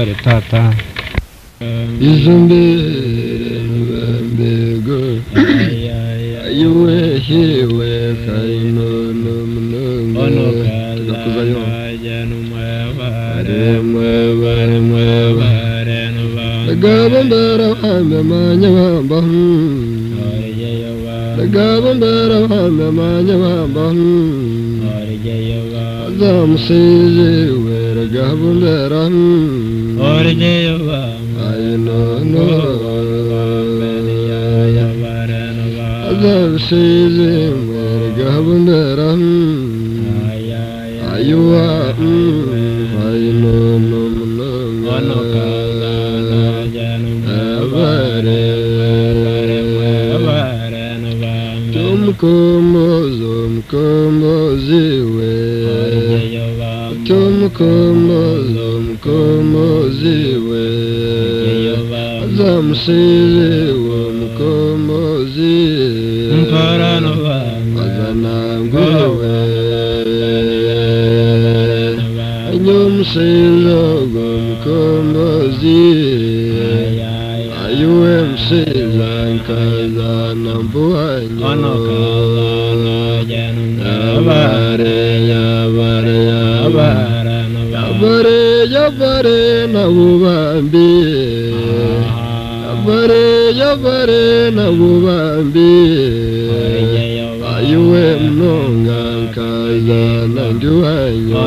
tata izumbere mbego ayuwe hiwe kaino nomunongo onokazayo Gabandara hame manya bamba Gabandara hame manya bamba Azam seze wera gabandara Ayno no Azam seze wera gabandara Ayuwa ayno no Como ziwe como ziwe Azam siwe como ziwe Azanangwe Anyum silo como ziwe Ayuem silanka zanambuanyo Yabare na ubambi Yabare na ubambi Ayuwe mnonga kaza na nduanyo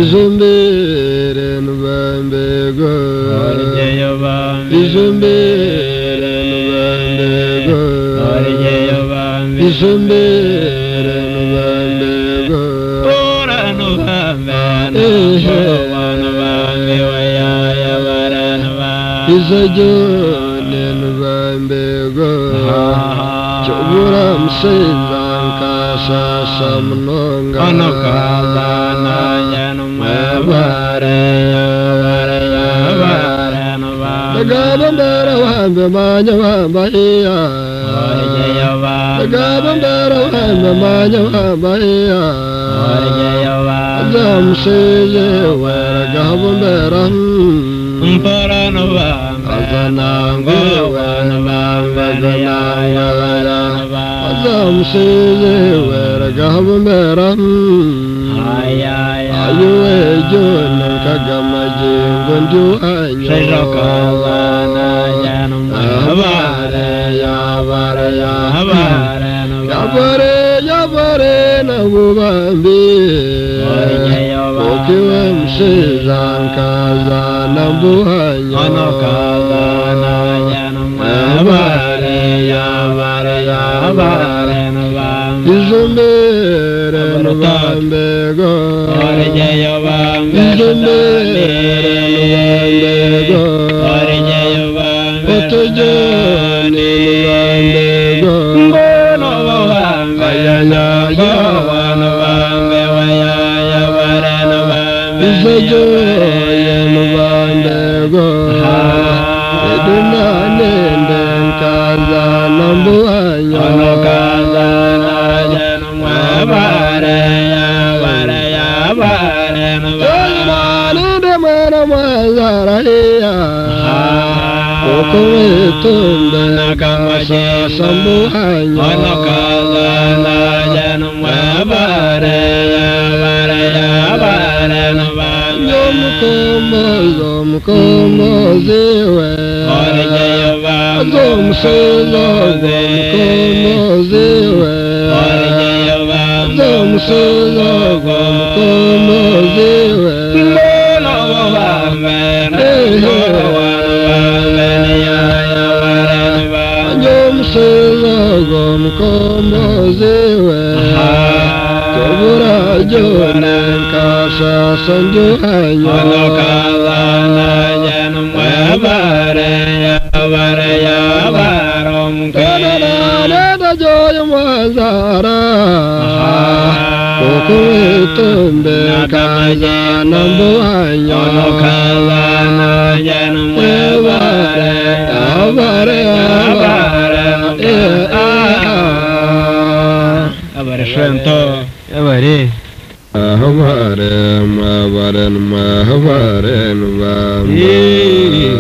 Izumbere nubambego Izumbere nubambego Izumbere nubambego ora nubambego Izajone nubambego Chobura msenzanka sasa mnonga Onokazana Gabandara wambe manya wamba iya Gabandara wambe manya wamba iya Azam seze wera gabandara Mparano wambe Azanangwe wera Azam seze wera gabandara Ayuwe jona kagamajengo nduanyo Yabare na ubambi Okiwe msizanka zanambuanyo Izumbere nubambego Izumbere nubambego Otujone nubambego Izajoye nubambego Eduna nende nkaza nambuanyo Okuwetumbe nakasa sambuhanyo Zomukombo ziwe Zomsilo zomukombo ziwe Zomsilo zomukombo ziwe Zomsilo zomukombo ziwe Tobura jone kasa sanjuhanyo Kanada joyo mazara Okuwetumbe kaza nambuanyo Abare shento yabare Mahabaren Mahabaren Mahabaren Mahabaren